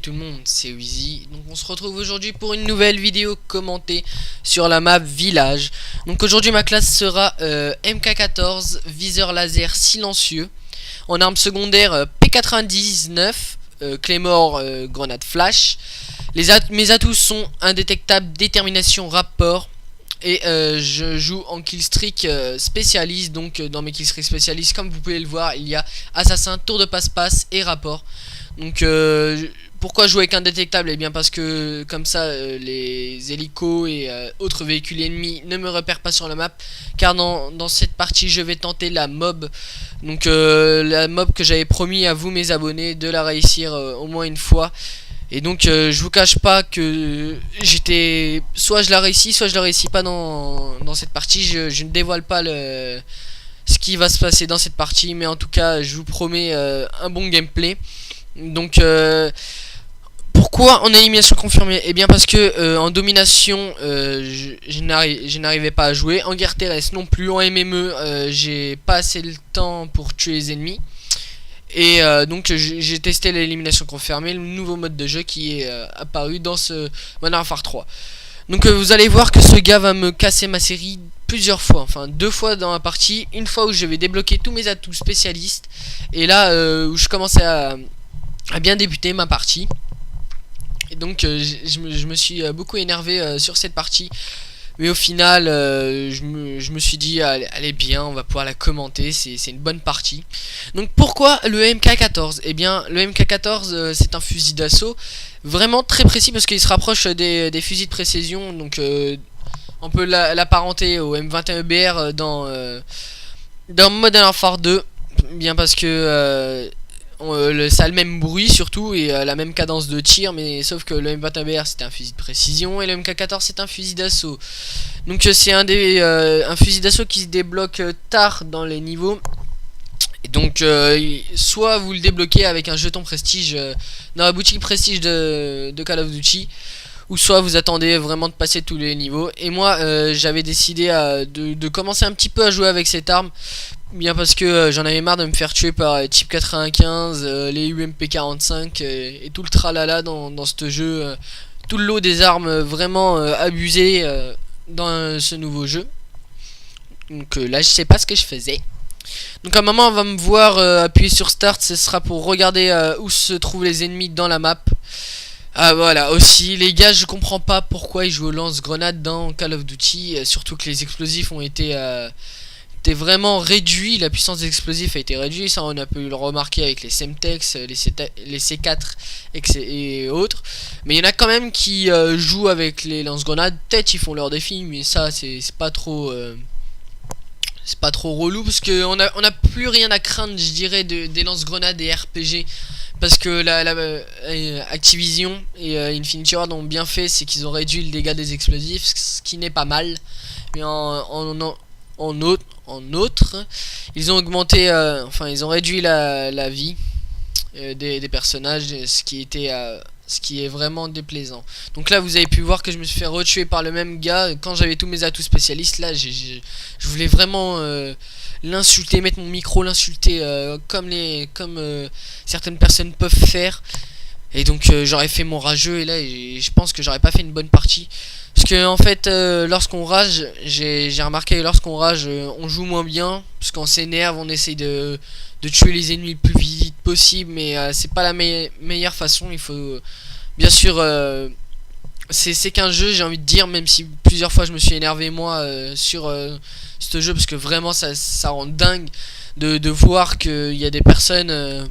tout le monde, c'est Wheezy. Donc on se retrouve aujourd'hui pour une nouvelle vidéo commentée sur la map Village. Donc aujourd'hui ma classe sera MK14, viseur laser silencieux. En arme secondaire P99, Claymore, grenade flash. Mes atouts sont indétectable, détermination, rapport. Et je joue en killstreak spécialiste. Donc dans mes killstreak spécialistes, comme vous pouvez le voir, il y a assassin, tour de passe-passe et rapport. Donc pourquoi jouer avec indétectable? Eh bien parce que comme ça les hélicos et autres véhicules ennemis ne me repèrent pas sur la map. Car dans cette partie je vais tenter la mob. Donc la mob que j'avais promis à vous mes abonnés de la réussir au moins une fois. Et donc je vous cache pas que j'étais soit je la réussis, soit je la réussis pas dans cette partie. Je ne dévoile pas ce qui va se passer dans cette partie, mais en tout cas je vous promets un bon gameplay. Donc pourquoi en élimination confirmée? Eh bien parce que en domination je n'arrivais pas à jouer. En guerre terrestre non plus. En MME j'ai pas assez le temps pour tuer les ennemis. Et donc j'ai testé l'élimination confirmée, le nouveau mode de jeu qui est apparu dans ce Modern Warfare 3. Donc vous allez voir que ce gars va me casser ma série plusieurs fois, enfin 2 fois dans la partie. Une fois où je vais débloquer tous mes atouts spécialistes, et là où je commençais à bien débuter ma partie. Et donc je me suis beaucoup énervé sur cette partie. Mais au final je me suis dit elle est bien, on va pouvoir la commenter, c'est une bonne partie. Donc pourquoi le MK14? Eh bien le MK14 c'est un fusil d'assaut vraiment très précis parce qu'il se rapproche des fusils de précision. Donc on peut l'apparenter au M21BR dans Modern Warfare 2. Bien parce que ça a le même bruit surtout et la même cadence de tir, mais sauf que le M21BR c'est un fusil de précision et le MK14 c'est un fusil d'assaut. Donc c'est un fusil d'assaut qui se débloque tard dans les niveaux. Et donc soit vous le débloquez avec un jeton prestige dans la boutique prestige de Call of Duty, ou soit vous attendez vraiment de passer tous les niveaux. Et moi j'avais décidé de commencer un petit peu à jouer avec cette arme. Bien parce que j'en avais marre de me faire tuer par Type 95, les UMP 45 et tout le tralala dans ce jeu. Tout le lot des armes vraiment abusées dans ce nouveau jeu. Donc là je sais pas ce que je faisais. Donc à un moment on va me voir appuyer sur start, ce sera pour regarder où se trouvent les ennemis dans la map. Ah voilà, aussi les gars je comprends pas pourquoi ils jouent au lance-grenade dans Call of Duty, surtout que les explosifs ont été vraiment réduit, la puissance des explosifs a été réduite, ça on a pu le remarquer avec les Semtex, les C4 et autres. Mais il y en a quand même qui jouent avec les lance-grenades, peut-être ils font leur défi, mais ça c'est pas trop relou parce que on a plus rien à craindre, je dirais, des lance-grenades et RPG. Parce que Activision et Infinity Ward ont bien fait, c'est qu'ils ont réduit le dégât des explosifs, ce qui n'est pas mal. Mais en autre, ils ont augmenté, enfin ils ont réduit la vie des personnages, ce qui est vraiment déplaisant. Donc là vous avez pu voir que je me suis fait retuer par le même gars quand j'avais tous mes atouts spécialistes. Là je voulais vraiment l'insulter, mettre mon micro, l'insulter comme certaines personnes peuvent faire. Et donc j'aurais fait mon rageux et là je pense que j'aurais pas fait une bonne partie. Parce que en fait lorsqu'on rage, j'ai remarqué que lorsqu'on rage on joue moins bien. Parce qu'on s'énerve, on essaye de tuer les ennemis le plus vite possible. Mais c'est pas la meilleure façon. Il faut bien sûr c'est qu'un jeu, j'ai envie de dire. Même si plusieurs fois je me suis énervé moi sur ce jeu. Parce que vraiment ça rend dingue de voir qu'il y a des personnes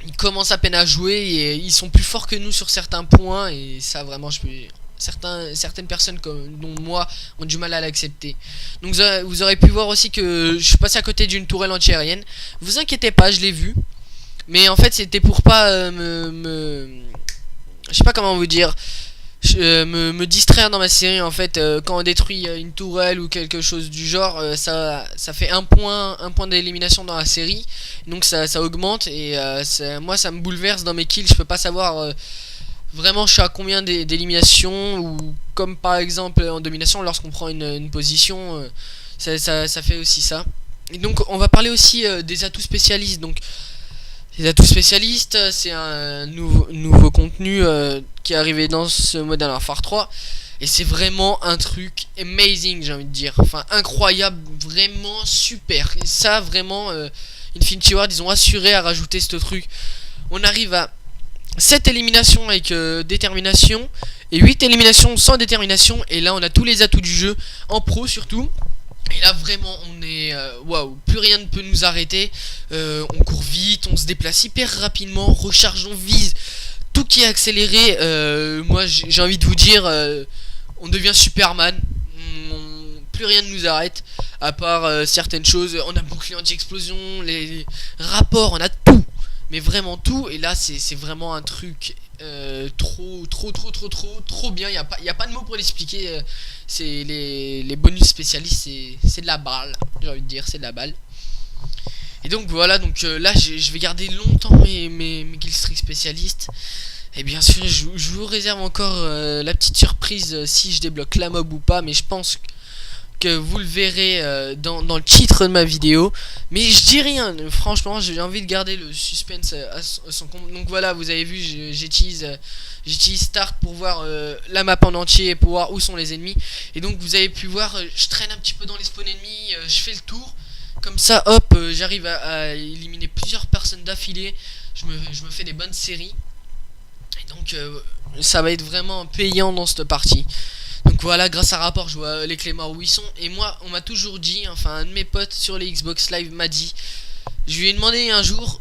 ils commencent à peine à jouer et ils sont plus forts que nous sur certains points. Et ça vraiment certaines personnes dont moi ont du mal à l'accepter. Donc vous aurez pu voir aussi que je suis passé à côté d'une tourelle antiaérienne. Vous inquiétez pas, je l'ai vu. Mais en fait c'était pour pas je sais pas comment vous dire, me distraire dans ma série. En fait quand on détruit une tourelle ou quelque chose du genre, ça fait un point d'élimination dans la série. Donc ça augmente et moi ça me bouleverse dans mes kills. Je peux pas savoir vraiment je suis à combien d'éliminations, ou comme par exemple en domination lorsqu'on prend une position, ça fait aussi ça. Et donc on va parler aussi des atouts spécialistes. Donc Les atouts spécialistes, c'est un nouveau contenu qui est arrivé dans ce Modern Warfare 3. Et c'est vraiment un truc amazing, j'ai envie de dire. Enfin, incroyable, vraiment super. Et ça, vraiment, Infinity Ward, ils ont assuré à rajouter ce truc. On arrive à 7 éliminations avec détermination et 8 éliminations sans détermination. Et là, on a tous les atouts du jeu, en pro surtout. Et là vraiment on est waouh, plus rien ne peut nous arrêter. On court vite, on se déplace hyper rapidement, recharge, on vise, tout qui est accéléré. Moi j'ai envie de vous dire, on devient Superman. Plus rien ne nous arrête à part certaines choses. On a bouclier anti-explosion, les rapports, on a tout, mais vraiment tout. Et là c'est vraiment un truc trop bien. Y a pas de mots pour l'expliquer. C'est les bonus spécialistes, c'est de la balle, j'ai envie de dire, c'est de la balle. Et donc voilà, donc là je vais garder longtemps mes killstreaks spécialistes. Et bien sûr je vous réserve encore la petite surprise si je débloque la mob ou pas, mais je pense que vous le verrez dans le titre de ma vidéo. Mais je dis rien, franchement j'ai envie de garder le suspense à son compte. Donc voilà, vous avez vu, j'utilise Start pour voir la map en entier et pour voir où sont les ennemis. Et donc vous avez pu voir, je traîne un petit peu dans les spawns ennemis, je fais le tour. Comme ça hop, j'arrive à éliminer plusieurs personnes d'affilée. Je me fais des bonnes séries. Et donc ça va être vraiment payant dans cette partie. Donc voilà, grâce à rapport, je vois les Claymore où ils sont. Et moi, on m'a toujours dit, enfin un de mes potes sur les Xbox Live m'a dit, je lui ai demandé un jour,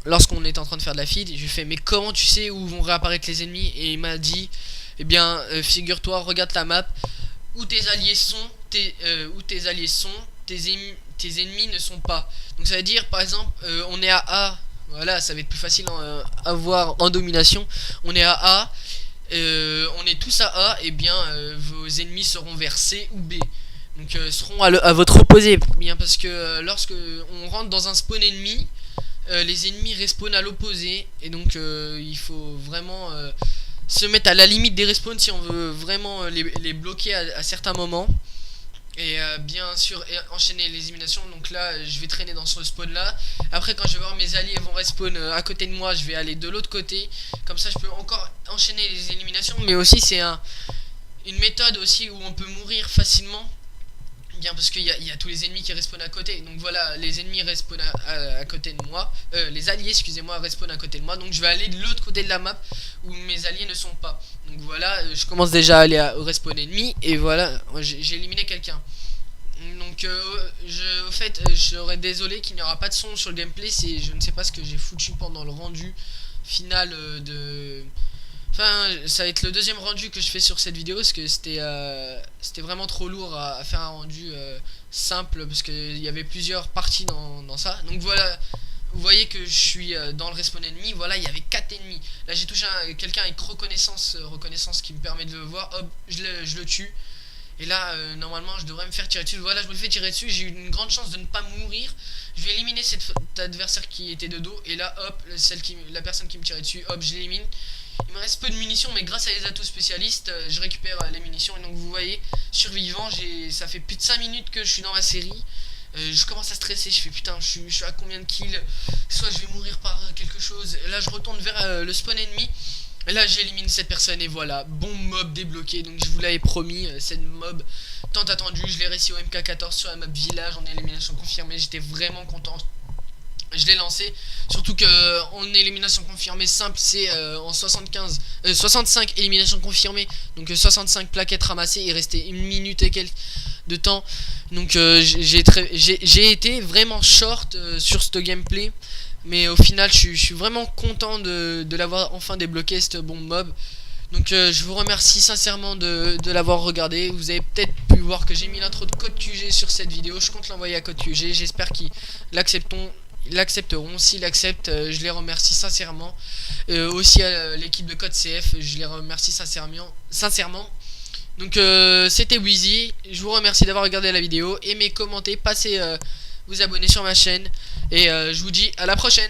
lorsqu'on était en train de faire de la feed, je lui ai fait mais comment tu sais où vont réapparaître les ennemis? Et il m'a dit, eh bien figure-toi, regarde ta map, où tes alliés sont, tes ennemis ne sont pas. Donc ça veut dire par exemple, on est à A, voilà, ça va être plus facile à voir en domination. On est à A. On est tous à A, et bien vos ennemis seront vers C ou B. Donc seront à votre opposé. Bien parce que lorsque on rentre dans un spawn ennemi, les ennemis respawnent à l'opposé. Et donc il faut vraiment se mettre à la limite des respawns si on veut vraiment les bloquer à certains moments. Et bien sûr enchaîner les éliminations. Donc là je vais traîner dans ce spawn là. Après quand je vais voir mes alliés vont respawn à côté de moi, je vais aller de l'autre côté. Comme ça je peux encore enchaîner les éliminations. Mais aussi c'est une méthode aussi où on peut mourir facilement. Bien parce qu'il y a tous les ennemis qui respawnent à côté. Donc voilà, les ennemis respawnent à côté de moi, les alliés excusez-moi respawnent à côté de moi. Donc je vais aller de l'autre côté de la map où mes alliés ne sont pas. Donc voilà, je commence déjà à aller au respawn ennemi. Et voilà, j'ai éliminé quelqu'un. Donc au fait je serais désolé qu'il n'y aura pas de son sur le gameplay. Je ne sais pas ce que j'ai foutu pendant le rendu final de... Enfin, ça va être le deuxième rendu que je fais sur cette vidéo parce que c'était vraiment trop lourd à faire un rendu simple parce qu'il y avait plusieurs parties dans ça. Donc voilà, vous voyez que je suis dans le respawn ennemi. Voilà, il y avait 4 ennemis. Là j'ai touché quelqu'un avec reconnaissance qui me permet de le voir. Hop, je le tue. Et là normalement je devrais me faire tirer dessus. Voilà, je me le fais tirer dessus. J'ai eu une grande chance de ne pas mourir. Je vais éliminer cet adversaire qui était de dos. Et là hop, la personne qui me tirait dessus, hop, je l'élimine. Il me reste peu de munitions, mais grâce à les atouts spécialistes, je récupère les munitions. Et donc vous voyez, survivant, ça fait plus de 5 minutes que je suis dans la série. Je commence à stresser, je fais putain, je suis à combien de kills? Soit je vais mourir par quelque chose. Et là je retourne vers le spawn ennemi. Et là j'élimine cette personne et voilà, bon mob débloqué. Donc je vous l'avais promis, cette mob tant attendue. Je l'ai réussi au MK14 sur la map village en élimination confirmée. J'étais vraiment content. Je l'ai lancé, surtout que en élimination confirmée simple c'est en 65 éliminations confirmées, donc 65 plaquettes ramassées, il restait 1 minute et quelques de temps. Donc j'ai été vraiment short sur ce gameplay, mais au final je suis vraiment content de l'avoir enfin débloqué, cette bombe mob. Donc je vous remercie sincèrement de l'avoir regardé. Vous avez peut-être pu voir que j'ai mis l'intro de Code QG sur cette vidéo. Je compte l'envoyer à Code QG, j'espère qu'ils l'accepteront. S'ils l'acceptent, je les remercie sincèrement. Aussi à l'équipe de Code CF, je les remercie sincèrement. Donc c'était Wheezy. Je vous remercie d'avoir regardé la vidéo. Aimez, commentez, passez vous abonner sur ma chaîne. Et je vous dis à la prochaine.